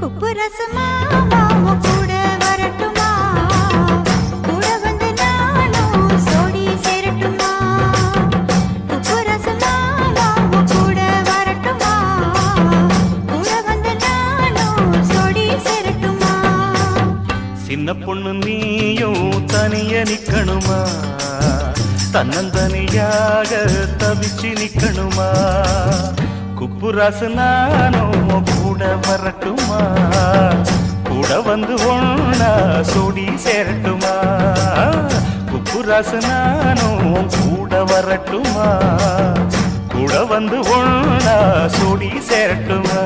குப்பு ரசமாமா உன் கூட வரட்டுமா கூட வந்து நானும் சோடி சேரட்டுமா குப்பு ரசமாமா உன் கூட வரட்டுமா கூட வந்து நானும் சோடி சேரட்டுமா சின்ன பொண்ணு நீயும் தனிய நிக்கணுமா தன்னந்தனியாக தவிச்சு நிக்கணுமா குப்புராசு நானும் கூட வரட்டுமா கூட வந்து ஒண்ணா சோடி சேரட்டுமா குப்புராசு நானும் கூட வரட்டுமா கூட வந்து ஒண்ணா சோடி சேரட்டுமா